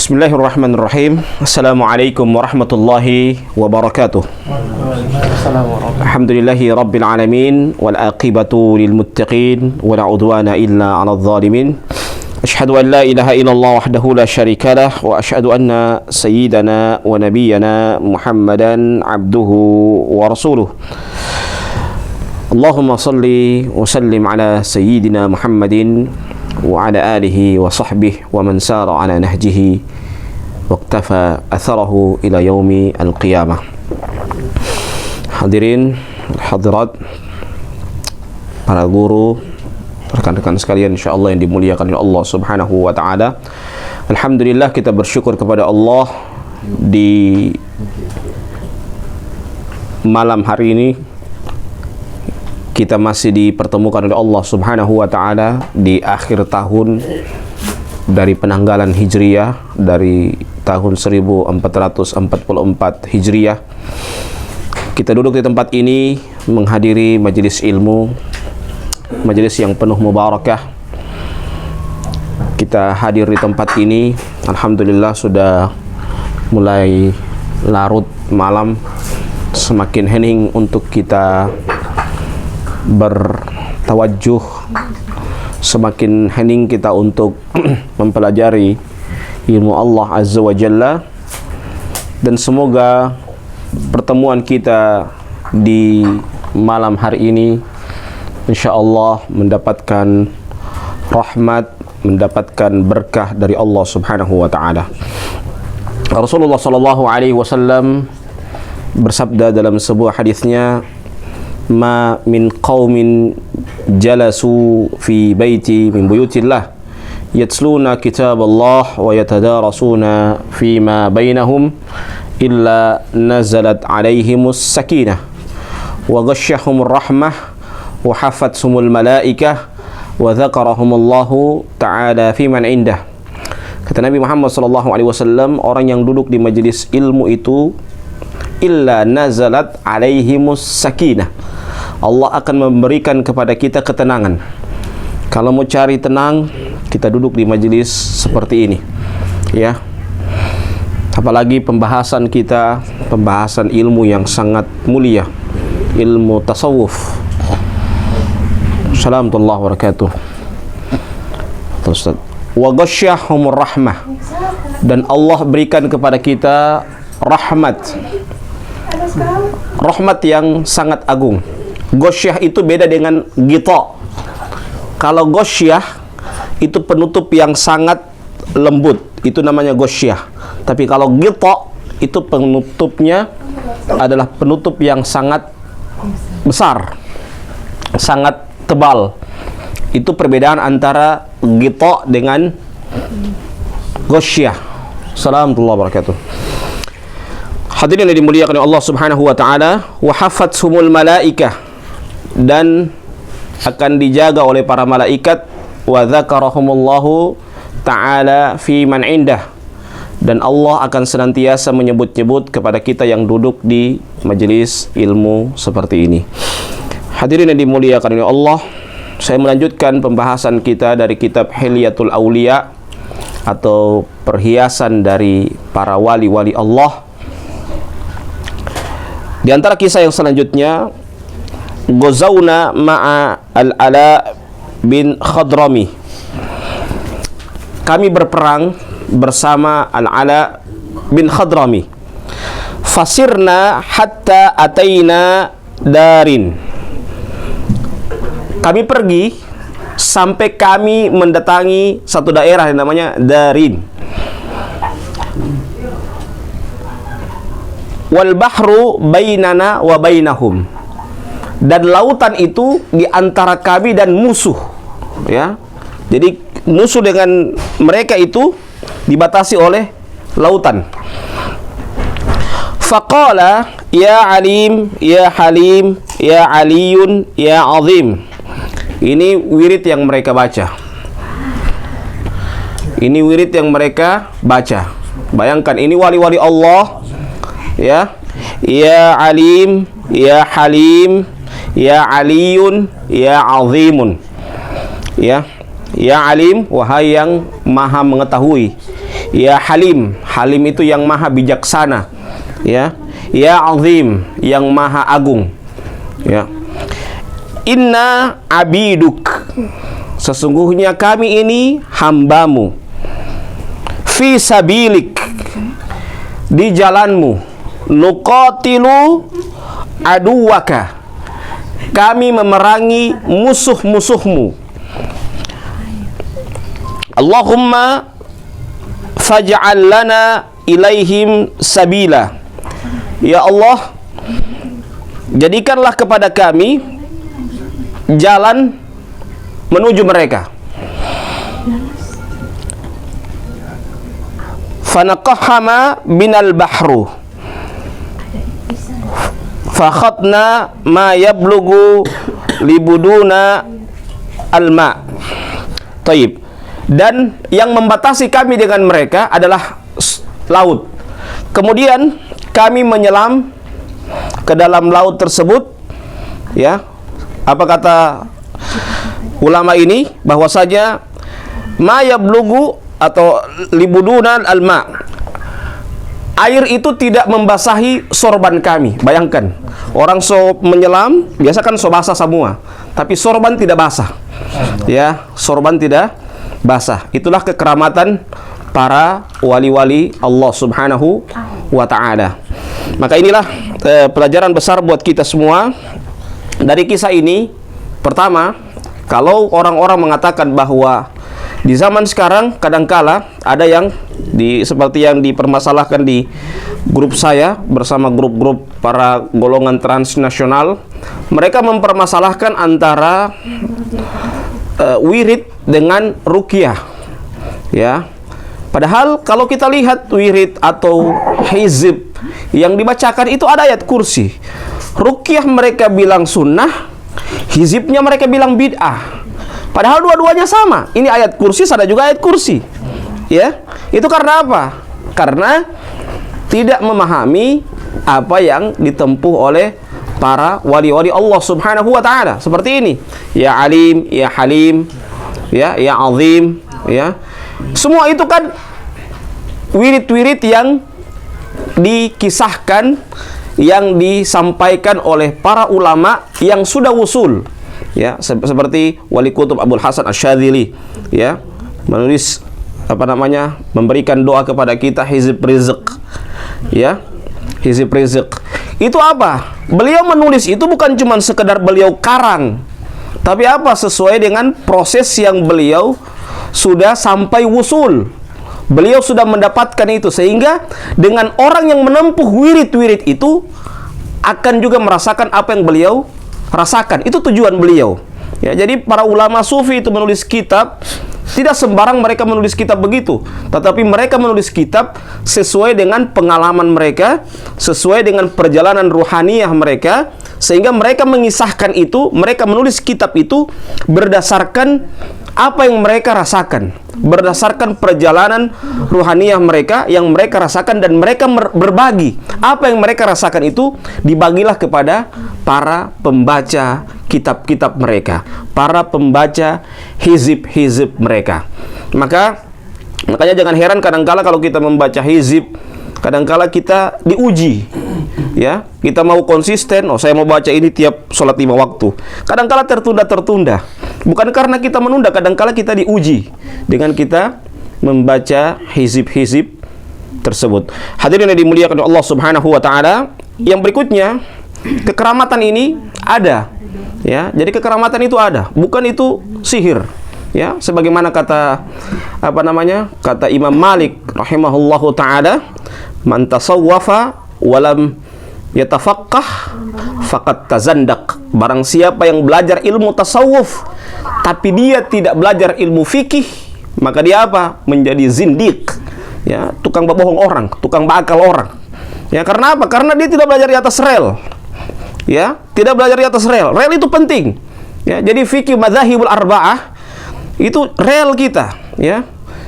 Bismillahirrahmanirrahim. Assalamualaikum warahmatullahi wabarakatuh. Alhamdulillahi rabbil alamin wal aqibatu lil muttaqin wa la udwana illa 'alal zalimin. Asyhadu an la ilaha illallah wahdahu la syarika lah wa asyhadu anna sayyidana wa nabiyyana Muhammadan abduhu wa rasuluh. Allahumma salli wa sallim ala sayyidina Muhammadin wa ala alihi wa sahbihi wa man sara ala nahjihi waqtafa atharahu ila yaumi al-qiyamah. Hadirin hadirat, para guru, rekan-rekan sekalian insyaallah yang dimuliakan oleh Allah Subhanahu wa taala. Alhamdulillah, kita bersyukur kepada Allah di malam hari ini kita masih dipertemukan oleh Allah Subhanahu wa taala di akhir tahun dari penanggalan Hijriyah, dari tahun 1444 Hijriyah. Kita duduk di tempat ini menghadiri majelis ilmu, majelis yang penuh mubarakah. Kita hadir di tempat ini, alhamdulillah sudah mulai larut malam, semakin hening untuk kita bertawajuh, semakin hening kita untuk mempelajari ilmu Allah Azza wa Jalla. Dan semoga pertemuan kita di malam hari ini insyaallah mendapatkan rahmat, mendapatkan berkah dari Allah Subhanahu wa taala. Rasulullah sallallahu alaihi wasallam bersabda dalam sebuah hadisnya, ma min qaumin jalasu fi baiti min buyutillah yatsluna kitaballah wa yatadarasuna fima bainahum illa nazalat alaihimus sakinah wa ghasyahumur rahmah wa hafathumul malaikah wa dzakarahumullahu ta'ala fi man indah. Kata Nabi Muhammad sallallahu alaihi wasallam, orang yang duduk di majelis ilmu itu illa nazalat alaihimus sakinah, Allah akan memberikan kepada kita ketenangan. Kalau mau cari tenang, kita duduk di majelis seperti ini, ya. Apalagi pembahasan kita, pembahasan ilmu yang sangat mulia, ilmu tasawuf. Assalamualaikum warahmatullahi wabarakatuh. Ustaz. Wa ghasyahumur rahmah, dan Allah berikan kepada kita rahmat. Rahmat yang sangat agung. Ghasyah itu beda dengan ghita. Kalau ghasyah itu penutup yang sangat lembut, itu namanya ghasyah. Tapi kalau ghita itu penutupnya adalah penutup yang sangat besar, sangat tebal. Itu perbedaan antara ghita dengan ghasyah. Assalamualaikum warahmatullahi wabarakatuh. Hadirin yang dimuliakan oleh Allah Subhanahu wa taala, wa hafathumul malaikah, dan akan dijaga oleh para malaikat, wa dzakarahumullahu ta'ala fi man indah, dan Allah akan senantiasa menyebut-nyebut kepada kita yang duduk di majelis ilmu seperti ini. Hadirin yang dimuliakan oleh Allah, saya melanjutkan pembahasan kita dari kitab Hilyatul Auliya, atau perhiasan dari para wali-wali Allah. Di antara kisah yang selanjutnya, Ghazawna ma'a al-Ala bin Khadrami, kami berperang bersama al-Ala bin Khadrami. Fasirna hatta ataina darin, kami pergi sampai kami mendatangi satu daerah yang namanya Darin. Wal bahru bainana wa bainahum, dan lautan itu di antara kami dan musuh, ya. Jadi musuh dengan mereka itu dibatasi oleh lautan. Faqala ya alim ya halim ya aliyun ya azim. Ini wirid yang mereka baca. Ini wirid yang mereka baca. Bayangkan, ini wali-wali Allah, ya. Ya alim ya halim ya aliyun ya azimun, ya. Ya alim, wahai yang maha mengetahui. Ya Halim, Halim itu yang maha bijaksana. Ya. Ya Azim, yang maha agung. Ya. Inna abiduk, sesungguhnya kami ini hambamu. Fi sabilik, di jalanmu. Nuqatilu aduwaka, kami memerangi musuh-musuhmu. Allahumma faj'al lana ilaihim sabila. Ya Allah, jadikanlah kepada kami jalan menuju mereka. Fanaqahama binal bahru fakhatna ma yablugu libuduna alma. Taib. Dan yang membatasi kami dengan mereka adalah laut. Kemudian kami menyelam ke dalam laut tersebut. Ya, apa kata ulama ini? Bahwasanya ma yablugu atau libuduna alma, air itu tidak membasahi sorban kami. Bayangkan, orang menyelam biasa kan basah semua, tapi sorban tidak basah. Ya, sorban tidak basah. Itulah kekeramatan para wali-wali Allah Subhanahu wa ta'ala. Maka inilah pelajaran besar buat kita semua dari kisah ini. Pertama, kalau orang-orang mengatakan bahwa di zaman sekarang kadangkala ada yang seperti yang dipermasalahkan di grup saya bersama grup-grup para golongan transnasional, mereka mempermasalahkan antara wirid dengan ruqyah. Ya. Padahal kalau kita lihat wirid atau hizib yang dibacakan itu ada ayat kursi. Ruqyah mereka bilang sunnah, hizibnya mereka bilang bid'ah. Padahal dua-duanya sama. Ini ayat kursi, ada juga ayat kursi. Ya, itu karena apa? Karena tidak memahami apa yang ditempuh oleh para wali-wali Allah Subhanahu wa ta'ala. Seperti ini. Ya Alim, ya Halim, ya Azim, ya. Semua itu kan wirid-wirid yang dikisahkan, yang disampaikan oleh para ulama yang sudah usul. Ya, seperti Wali Kutub Abdul Hasan Asy-Syadzili, ya, menulis memberikan doa kepada kita hizib rizq. Ya, hizib rizq. Itu apa? Beliau menulis itu bukan cuma sekedar beliau karang, tapi apa? Sesuai dengan proses yang beliau sudah sampai wusul. Beliau sudah mendapatkan itu, sehingga dengan orang yang menempuh wirid-wirid itu akan juga merasakan apa yang beliau rasakan. Itu tujuan beliau. Ya, jadi para ulama sufi itu menulis kitab, tidak sembarang mereka menulis kitab begitu, tetapi mereka menulis kitab sesuai dengan pengalaman mereka, sesuai dengan perjalanan ruhaniyah mereka, sehingga mereka mengisahkan itu, mereka menulis kitab itu berdasarkan apa yang mereka rasakan, berdasarkan perjalanan ruhaniyah mereka yang mereka rasakan, dan mereka berbagi apa yang mereka rasakan itu dibagilah kepada para pembaca kitab-kitab mereka, para pembaca hizib-hizib mereka. Makanya jangan heran kadangkala kalau kita membaca hizib, kadangkala kita diuji. Ya, kita mau konsisten, saya mau baca ini tiap sholat 5 waktu. Kadangkala tertunda. Bukan karena kita menunda, kadangkala kita diuji dengan kita membaca hizib-hizib tersebut. Hadirin yang dimuliakan Allah Subhanahu wa ta'ala, yang berikutnya, kekeramatan ini ada. Ya, jadi kekeramatan itu ada, bukan itu sihir. Ya, sebagaimana kata kata Imam Malik rahimahullahu ta'ala, man tasawwafa walam yatafaqqah faqad tazandaq. Barang siapa yang belajar ilmu tasawuf tapi dia tidak belajar ilmu fikih, maka dia apa? Menjadi zindiq. Ya, tukang berbohong orang, tukang bakal orang. Ya, karena apa? Karena dia tidak belajar di atas rel. Ya, tidak belajar di atas rel. Rel itu penting. Ya, jadi fikih madzhabul arba'ah itu rel kita, ya.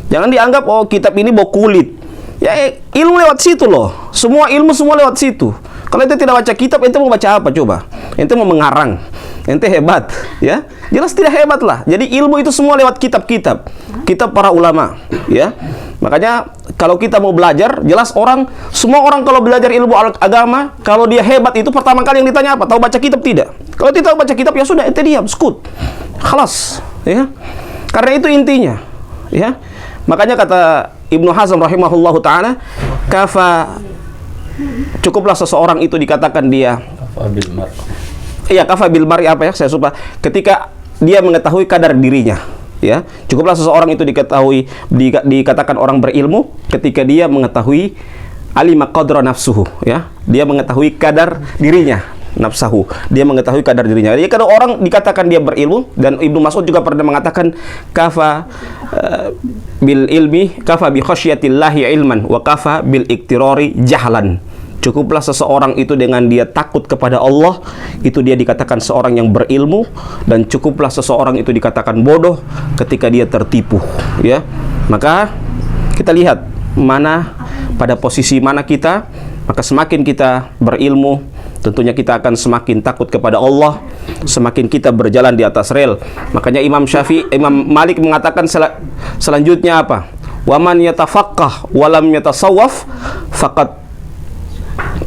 Jangan dianggap kitab ini bawa kulit. Ya, ilmu lewat situ loh. Semua ilmu lewat situ. Kalau ente tidak baca kitab, ente mau baca apa coba? Ente mau mengarang, ente hebat, ya? Jelas tidak hebat lah. Jadi ilmu itu semua lewat kitab-kitab, kitab para ulama, ya. Makanya kalau kita mau belajar, jelas semua orang kalau belajar ilmu agama, kalau dia hebat itu pertama kali yang ditanya apa? Tahu baca kitab tidak? Kalau tidak tahu baca kitab, ya sudah, ente diam, skut, khalas, ya. Karena itu intinya, ya. Makanya kata Ibnu Hazm rahimahullahu taala, cukuplah seseorang itu dikatakan dia kafa bil mar'i apa ya? Saya lupa. Ketika dia mengetahui kadar dirinya, ya. Cukuplah seseorang itu dikatakan orang berilmu ketika dia mengetahui alima qadra nafsuhu, ya. Dia mengetahui kadar dirinya, nafsahu. Dia mengetahui kadar dirinya. Jadi kalau orang dikatakan dia berilmu, dan Ibnu Mas'ud juga pernah mengatakan kafa bil ilmi, kafa bi khasyatillahi ilman wa kafa bil iktirari jahlan. Cukuplah seseorang itu dengan dia takut kepada Allah, itu dia dikatakan seorang yang berilmu, dan cukuplah seseorang itu dikatakan bodoh ketika dia tertipu, ya. Maka kita lihat pada posisi mana kita, maka semakin kita berilmu, tentunya kita akan semakin takut kepada Allah, semakin kita berjalan di atas rel. Makanya Imam Malik mengatakan selanjutnya apa? Waman yatafaqqah walam yatasawwaf faqad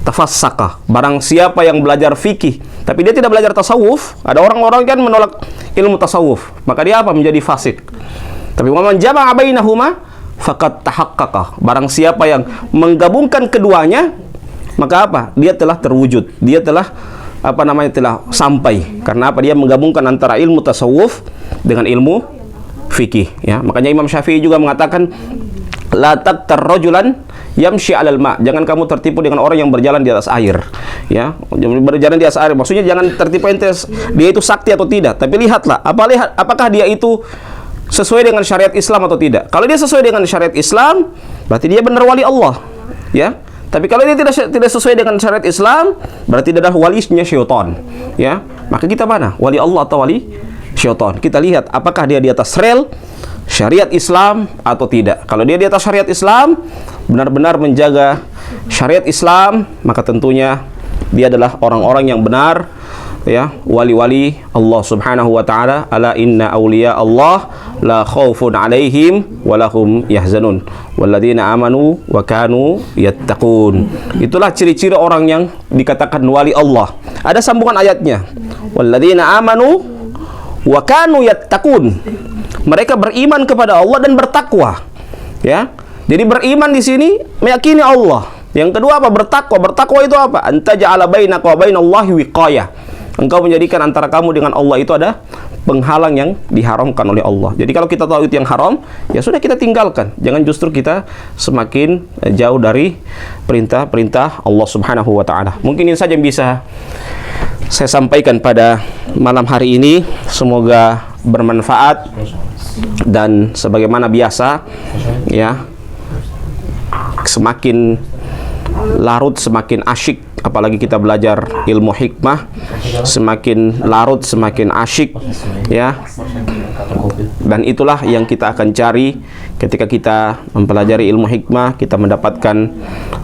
tafassaka. Barang siapa yang belajar fikih tapi dia tidak belajar tasawuf, ada orang-orang kan menolak ilmu tasawuf, maka dia apa? Menjadi fasik. Tapi waman jama'a bainahuma faqad tahaqqaqa. Barang siapa yang menggabungkan keduanya, maka apa? Dia telah terwujud. Dia telah telah sampai. Karena apa? Dia menggabungkan antara ilmu tasawuf dengan ilmu fikih, ya. Makanya Imam Syafi'i juga mengatakan la taqtar rajulan yamshi 'alal ma'. Jangan kamu tertipu dengan orang yang berjalan di atas air, ya. Berjalan di atas air maksudnya jangan tertipu dia itu sakti atau tidak, tapi lihatlah apakah dia itu sesuai dengan syariat Islam atau tidak. Kalau dia sesuai dengan syariat Islam, berarti dia benar wali Allah, ya. Tapi kalau dia tidak sesuai dengan syariat Islam, berarti dia adalah walinya syaitan, ya. Maka kita mana? Wali Allah atau wali syaitan? Kita lihat apakah dia di atas rel syariat Islam atau tidak. Kalau dia di atas syariat Islam, benar-benar menjaga syariat Islam, maka tentunya dia adalah orang-orang yang benar, ya, wali-wali Allah Subhanahu wa taala. Ala inna awliya Allah la khaufun 'alaihim wa lahum yahzanun walladzina amanu wa kanu yattaqun. Itulah ciri-ciri orang yang dikatakan wali Allah. Ada sambungan ayatnya. Walladzina amanu wa kanu yattaqun. Mereka beriman kepada Allah dan bertakwa, ya. Jadi beriman di sini meyakini Allah. Yang kedua apa? Bertakwa. Bertakwa itu apa? Anta ja'ala bainaka wa bainallahi wiqayah. Engkau menjadikan antara kamu dengan Allah itu ada penghalang yang diharamkan oleh Allah. Jadi kalau kita tahu itu yang haram, ya sudah kita tinggalkan. Jangan justru kita semakin jauh dari perintah-perintah Allah Subhanahu wa taala. Mungkin ini saja yang bisa saya sampaikan pada malam hari ini. Semoga bermanfaat, dan sebagaimana biasa, ya, semakin larut semakin asyik, apalagi kita belajar ilmu hikmah, semakin larut semakin asyik, ya. Dan itulah yang kita akan cari ketika kita mempelajari ilmu hikmah. Kita mendapatkan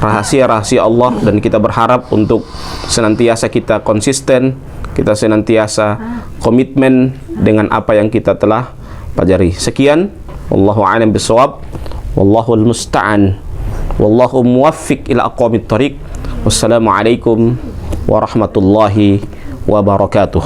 rahasia-rahasia Allah, dan kita berharap untuk senantiasa kita konsisten, kita senantiasa komitmen dengan apa yang kita telah pelajari. Sekian, wallahu a'lam bishawab, wallahul musta'an, wallahu muwaffiq ila aqwamit thoriq. Wassalamualaikum warahmatullahi wabarakatuh.